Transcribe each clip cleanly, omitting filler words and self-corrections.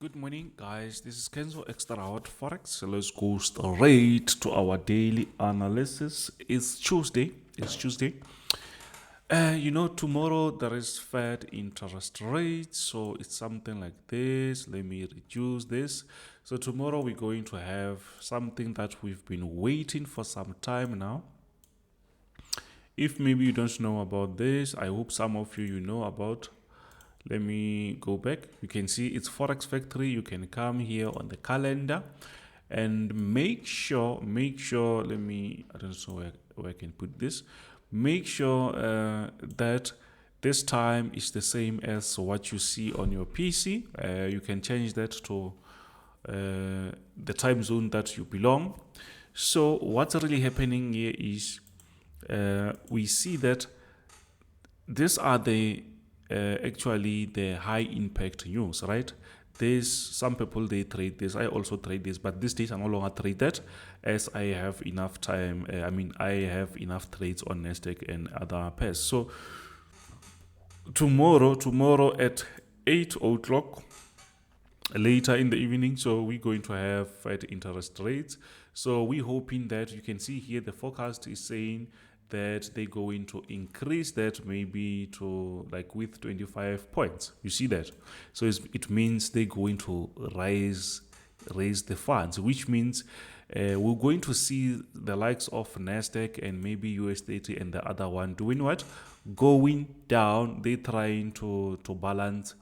Good morning, guys. This is Kenzo Xtrahot Forex. So let's go straight to our daily analysis. It's Tuesday. Tomorrow there is Fed interest rate. So it's something like this. Let me reduce this. So tomorrow we're going to have something that we've been waiting for some time now. If maybe you don't know about this, I hope some of you know about. Let me go back. You can see it's Forex Factory. You can come here on the calendar and make sure, let me, I don't know where I can put this. Make sure that this time is the same as what you see on your PC. You can change that to the time zone that you belong. So what's really happening here is we see that these are the actually the high impact news, right? There's some people they trade this. I also trade this, but these days I no longer trade that as I have enough time. I have enough trades on NASDAQ and other pairs. So tomorrow at 8 o'clock later in the evening, so we're going to have Fed interest rates. So we're hoping that you can see here the forecast is saying that they're going to increase that maybe to like with 25 points. You see that? So it means they're going to raise the funds, which means we're going to see the likes of NASDAQ and maybe US30 and the other one doing what? Going down. They're trying to balance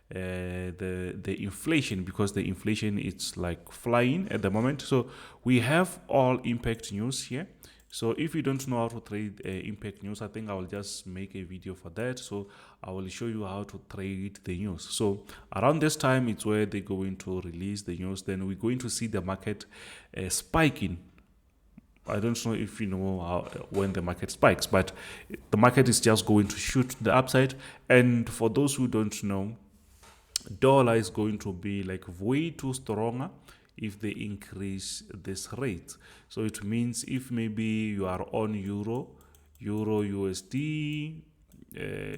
the inflation, because the inflation it's like flying at the moment. So we have all impact news here. So if you don't know how to trade impact news, I think I will just make a video for that. So I will show you how to trade the news. So around this time, it's where they're going to release the news. Then we're going to see the market spiking. I don't know if you know when the market spikes, but the market is just going to shoot the upside. And for those who don't know, dollar is going to be like way too stronger if they increase this rate. So it means if maybe you are on euro USD,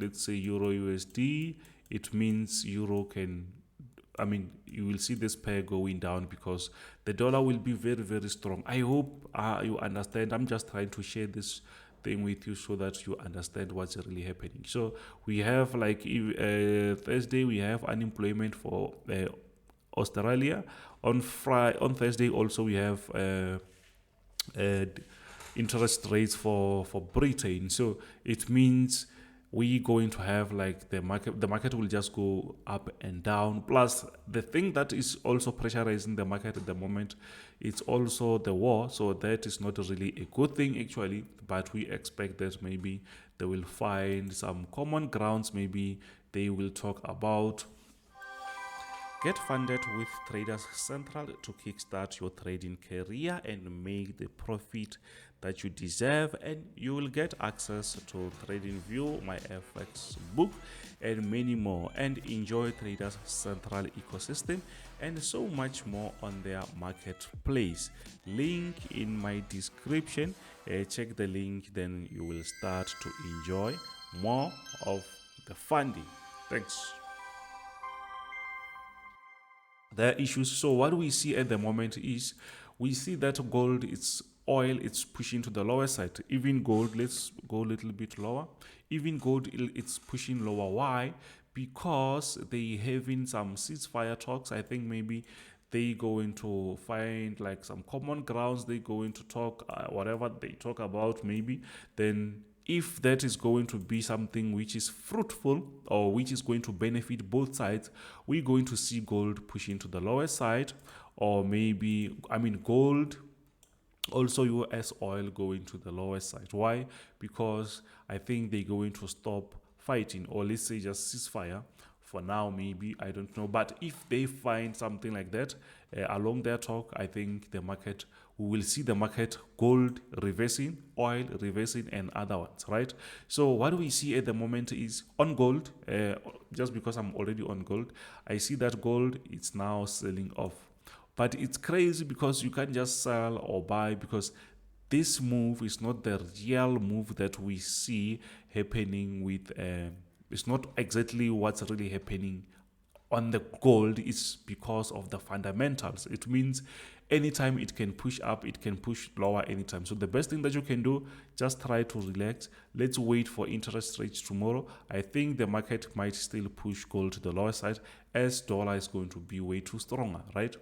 let's say euro USD, it means euro can, you will see this pair going down because the dollar will be very, very strong. I hope you understand. I'm just trying to share this thing with you so that you understand what's really happening. So we have like Thursday, we have unemployment for Australia. On Thursday also we have interest rates for Britain. So it means we're going to have like the market will just go up and down. Plus the thing that is also pressurizing the market at the moment, it's also the war. So that is not really a good thing actually, but we expect that maybe they will find some common grounds. Maybe they will talk about get funded with Traders Central to kickstart your trading career and make the profit that you deserve, and you will get access to TradingView, my FX book, and many more, and enjoy Traders Central ecosystem and so much more on their marketplace. Link in my description. Check the link, then you will start to enjoy more of the funding. Thanks. There are issues. So what we see at the moment is we see that gold, oil, it's pushing to the lower side. Even gold, let's go a little bit lower. Even gold, it's pushing lower. Why? Because they having some ceasefire talks. I think maybe they going to find like some common grounds. They going to talk whatever they talk about. Maybe then, if that is going to be something which is fruitful or which is going to benefit both sides, we're going to see gold pushing to the lower side, or maybe, gold, also US oil going to the lower side. Why? Because I think they're going to stop fighting, or let's say just ceasefire for now, maybe, I don't know. But if they find something like that along their talk, I think the market, we will see the market, gold reversing, oil reversing, and other ones, right? So what we see at the moment is on gold, just because I'm already on gold, I see that gold, it's now selling off. But it's crazy because you can't just sell or buy, because this move is not the real move that we see happening with it's not exactly what's really happening on the gold is because of the fundamentals. It means anytime it can push up, it can push lower anytime. So the best thing that you can do, just try to relax. Let's wait for interest rates tomorrow. I think the market might still push gold to the lower side, as dollar is going to be way too stronger, right?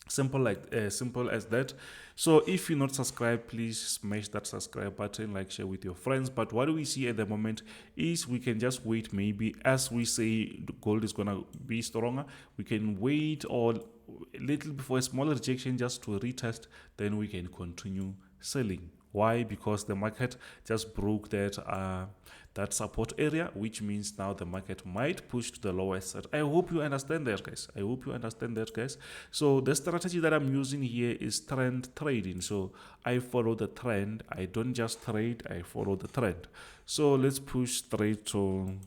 Simple as that. So if you're not subscribed, please smash that subscribe button, like, share with your friends. But what do we see at the moment is we can just wait. Maybe as we say the gold is gonna be stronger, we can wait or a little before a small rejection just to retest, then we can continue selling. Why? Because the market just broke that support area, which means now the market might push to the lower side. I hope you understand that, guys. I hope you understand that, guys. So the strategy that I'm using here is trend trading. So I follow the trend. I don't just trade, I follow the trend. So let's push straight to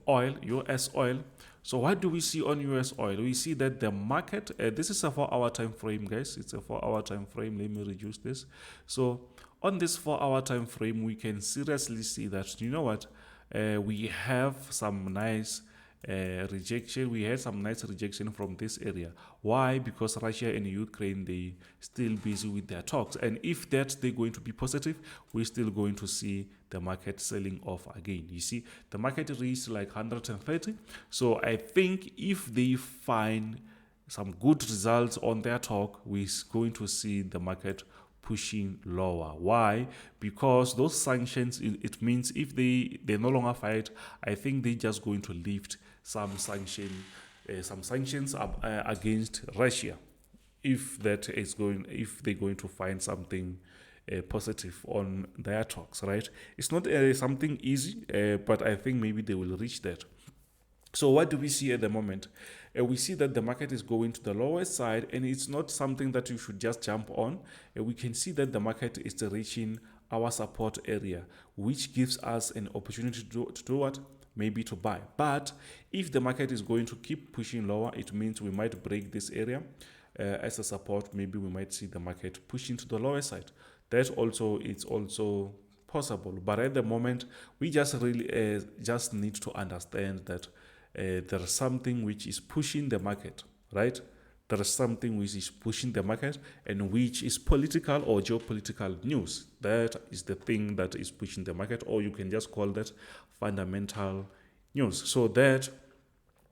oil, US oil. So what do we see on US oil? We see that the market, this is a 4-hour time frame, guys. It's a 4-hour time frame. Let me reduce this. So on this 4-hour time frame, we can seriously see that, you know what, we have some nice rejection. We had some nice rejection from this area. Why? Because Russia and Ukraine, they still busy with their talks, and if that they're going to be positive, we're still going to see the market selling off again. You see, the market reached like 130. So I think if they find some good results on their talk, we're going to see the market pushing lower. Why? Because those sanctions, it means if they no longer fight, I think they're just going to lift some sanctions against Russia. If they're going to find something positive on their talks, right? It's not something easy, but I think maybe they will reach that. So what do we see at the moment? We see that the market is going to the lower side, and it's not something that you should just jump on. We can see that the market is reaching our support area, which gives us an opportunity to do what? Maybe to buy. But if the market is going to keep pushing lower, it means we might break this area as a support. Maybe we might see the market pushing to the lower side. That also, it's also possible. But at the moment, we just really just need to understand that there is something which is pushing the market, right? There is something which is pushing the market, and which is political or geopolitical news. That is the thing that is pushing the market, or you can just call that fundamental news. So that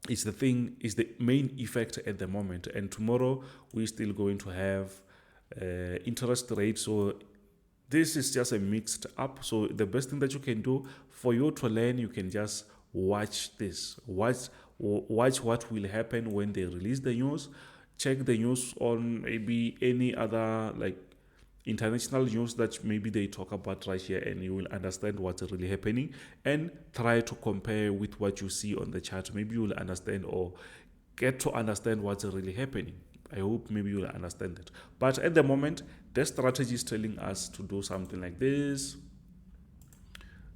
is the thing, is the main effect at the moment. And tomorrow we're still going to have interest rates. So this is just a mixed up. So the best thing that you can do for you to learn, you can just watch this. Watch what will happen when they release the news. Check the news on maybe any other like international news that maybe they talk about Russia, and you will understand what's really happening, and try to compare with what you see on the chart. Maybe you will understand or get to understand what's really happening. I hope maybe you will understand that. But at the moment, the strategy is telling us to do something like this,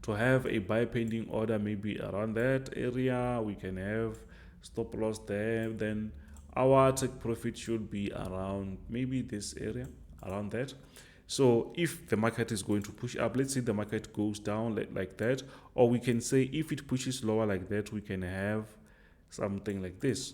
to have a buy pending order maybe around that area. We can have stop loss there. Then our take profit should be around maybe this area, around that. So if the market is going to push up, let's say the market goes down like that, or we can say if it pushes lower like that, we can have something like this.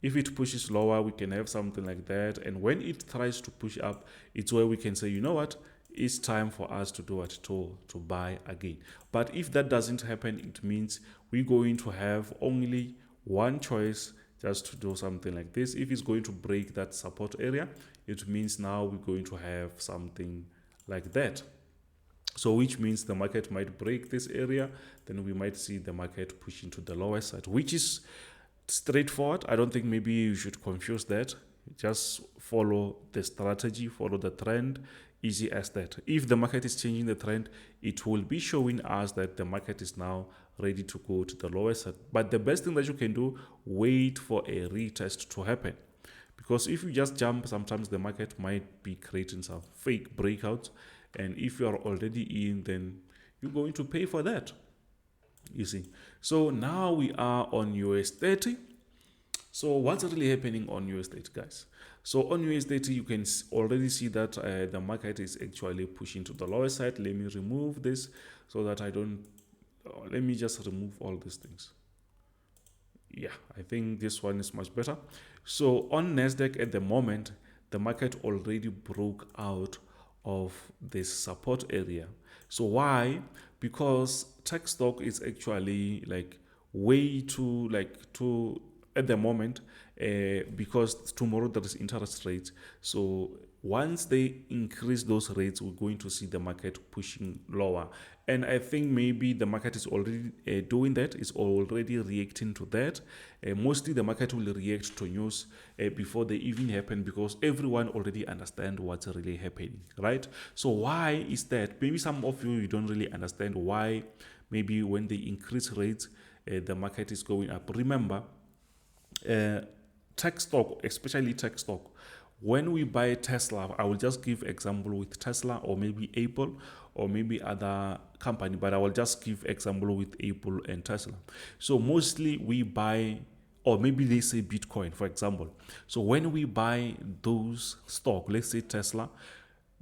If it pushes lower, we can have something like that. And when it tries to push up, it's where we can say, you know what, it's time for us to do what, to buy again. But if that doesn't happen, it means we're going to have only one choice, just to do something like this. If it's going to break that support area, it means now we're going to have something like that. So which means the market might break this area, then we might see the market pushing to the lower side, which is straightforward. I don't think maybe you should confuse that. Just follow the strategy, follow the trend, easy as that. If the market is changing the trend, it will be showing us that the market is now ready to go to the lower side. But the best thing that you can do, wait for a retest to happen. Because if you just jump, sometimes the market might be creating some fake breakouts. And if you are already in, then you're going to pay for that. You see. So now we are on US30. So what's really happening on US30, guys? So on US30, you can already see that the market is actually pushing to the lower side. Let me remove this so that I don't let me just remove all these things. Yeah, I think this one is much better. So on NASDAQ at the moment, the market already broke out of this support area. So why? Because tech stock is actually like way too at the moment, because tomorrow there is interest rates. So once they increase those rates, we're going to see the market pushing lower. And I think maybe the market is already doing that, it's already reacting to that. Mostly the market will react to news before they even happen, because everyone already understands what's really happening, right? So why is that? Maybe some of you don't really understand why. Maybe when they increase rates, the market is going up. Remember, tech stock, especially tech stock, when we buy Tesla, I will just give example with Tesla, or maybe Apple, or maybe other company, but I will just give example with Apple and Tesla. So mostly we buy, or maybe they say Bitcoin, for example. So when we buy those stock, let's say Tesla,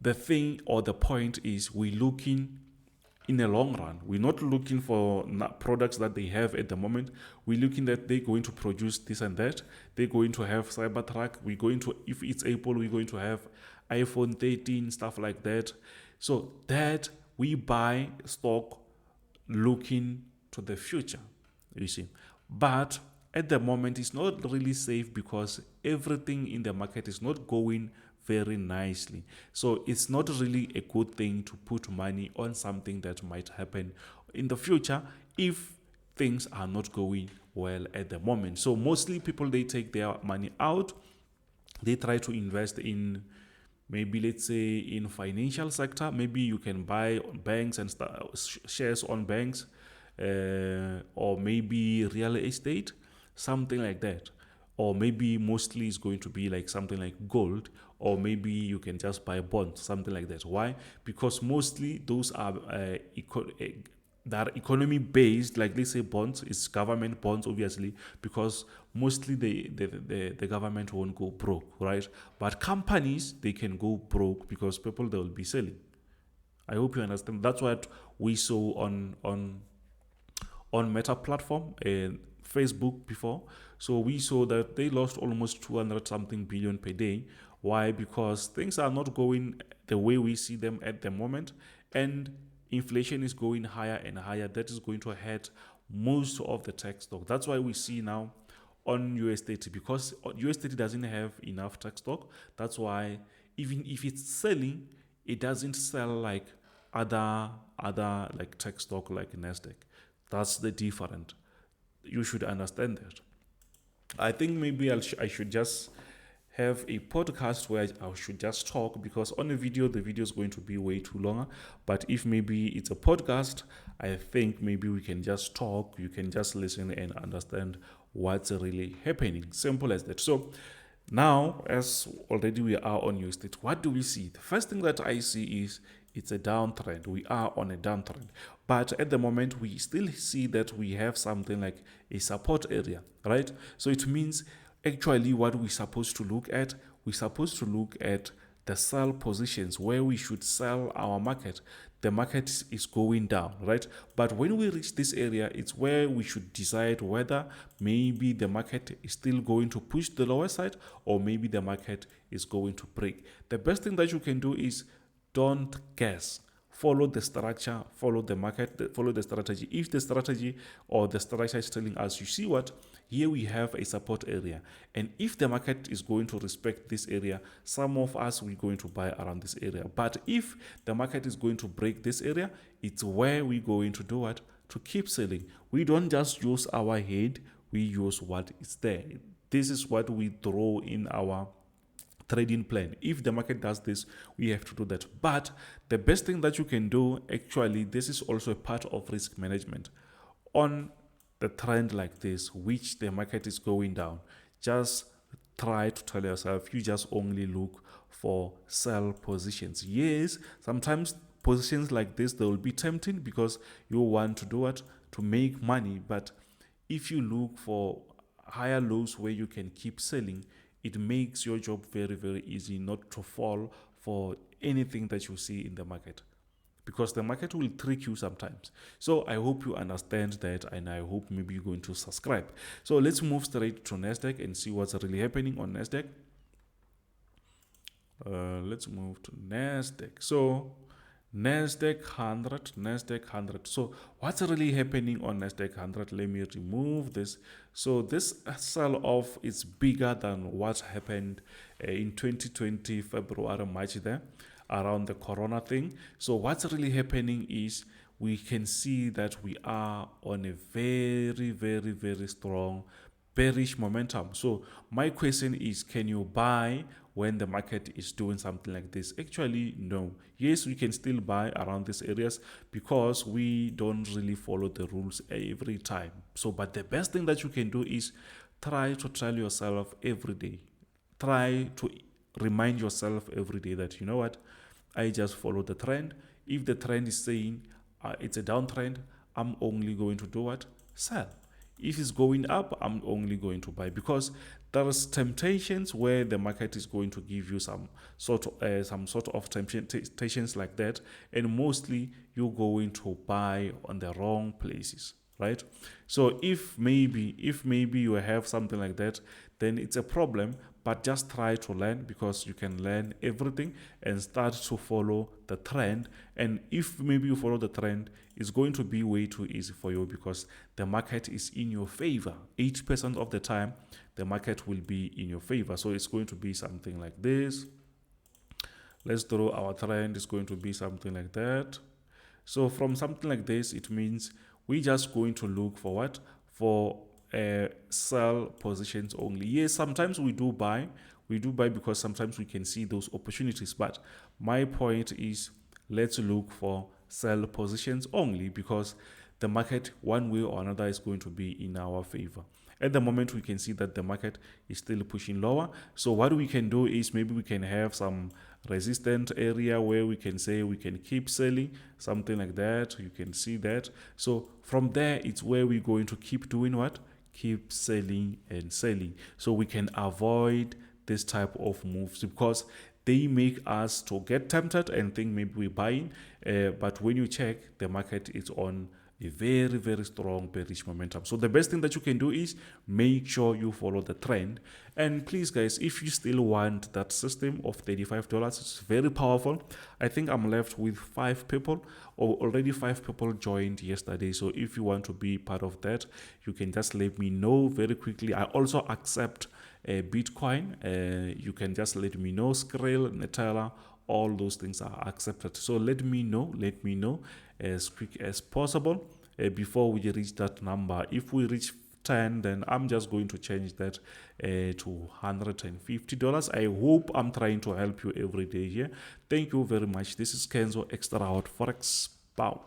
the thing or the point is we're looking in the long run. We're not looking for products that they have at the moment. We're looking that they're going to produce this and that. They're going to have Cybertruck. We're going to, if it's Apple, we're going to have iPhone 13, stuff like that. So that we buy stock looking to the future, you see. But at the moment, it's not really safe because everything in the market is not going very nicely. So it's not really a good thing to put money on something that might happen in the future if things are not going well at the moment. So mostly people, they take their money out, they try to invest in, maybe let's say in financial sector. Maybe you can buy banks and shares on banks, or maybe real estate, something like that. Or maybe mostly it's going to be like something like gold, or maybe you can just buy bonds, something like that. Why? Because mostly those are that are economy based. Like let's say bonds, it's government bonds, obviously, because mostly the government won't go broke, right? But companies, they can go broke because people, they will be selling. I hope you understand. That's what we saw on Meta platform and Facebook before. So we saw that they lost almost 200 something billion per day. Why? Because things are not going the way we see them at the moment, and inflation is going higher and higher. That is going to hurt most of the tech stock. That's why we see now on US30, because US30 doesn't have enough tech stock. That's why even if it's selling, it doesn't sell like other like tech stock like NASDAQ. That's the difference. You should understand that. I think maybe I should just have a podcast where I should just talk, because on a video, the video is going to be way too longer. But if maybe it's a podcast, I think maybe we can just talk. You can just listen and understand what's really happening. Simple as that. So now, as already we are on your state, what do we see? The first thing that I see is it's a downtrend. We are on a downtrend. But at the moment, we still see that we have something like a support area, right? So it means actually what we're supposed to look at, we're supposed to look at the sell positions where we should sell our market. The market is going down, right? But when we reach this area, it's where we should decide whether maybe the market is still going to push the lower side, or maybe the market is going to break. The best thing that you can do is don't guess. Follow the structure, follow the market, follow the strategy. If the strategy or the structure is telling us, you see what, here we have a support area, and if the market is going to respect this area, some of us will going to buy around this area. But if the market is going to break this area, it's where we're going to do what, to keep selling. We don't just use our head, we use what is there. This is what we throw in our trading plan. If the market does this, we have to do that. But the best thing that you can do, actually, this is also a part of risk management. On the trend like this, which the market is going down, just try to tell yourself, you just only look for sell positions. Yes, sometimes positions like this, they will be tempting because you want to do it to make money. But if you look for higher lows where you can keep selling, it makes your job very, very easy not to fall for anything that you see in the market. because the market will trick you sometimes. So I hope you understand that, and I hope maybe you're going to subscribe. So let's move straight to NASDAQ and see what's really happening on NASDAQ. Let's move to NASDAQ. So NASDAQ 100. So what's really happening on NASDAQ 100? Let me remove this. So this sell-off is bigger than what happened in 2020 February, March there, around the corona thing. So what's really happening is we can see that we are on a very strong bearish momentum. So my question is, can you buy when the market is doing something like this? Actually, no. Yes, we can still buy around these areas because we don't really follow the rules every time. So, but the best thing that you can do is try to tell yourself every day. Try to remind yourself every day that, you know what, I just follow the trend. If the trend is saying it's a downtrend, I'm only going to do what? Sell. If it's going up, I'm only going to buy, because there's temptations where the market is going to give you some sort of temptations like that, and mostly you're going to buy on the wrong places, right? So if maybe you have something like that, then it's a problem. But just try to learn, because you can learn everything and start to follow the trend. And if maybe you follow the trend, it's going to be way too easy for you, because the market is in your favor. 80% of the time, the market will be in your favor. So it's going to be something like this. Let's draw our trend. It's going to be something like that. So from something like this, it means we're just going to look for what? For sell positions only. Yes, sometimes we do buy because sometimes we can see those opportunities, but my point is, let's look for sell positions only, because the market one way or another is going to be in our favor. At the moment, we can see that the market is still pushing lower. So what we can do is, maybe we can have some resistant area where we can say we can keep selling, something like that. You can see that. So from there, it's where we're going to keep doing what? Keep selling and selling, so we can avoid this type of moves, because they make us to get tempted and think maybe we're buying, but when you check, the market is on a very strong bearish momentum. So the best thing that you can do is make sure you follow the trend. And please guys, if you still want that system of $35, it's very powerful. I think I'm left with 5 people, or already 5 people joined yesterday. So if you want to be part of that, you can just let me know very quickly. I also accept Bitcoin. You can just let me know. Skrill, Netella, all those things are accepted. So let me know as quick as possible before we reach that number. If we reach 10, then I'm just going to change that to $150. I hope I'm trying to help you every day here. Thank you very much. This is Kenzo, Xtrahot Forex. Bow.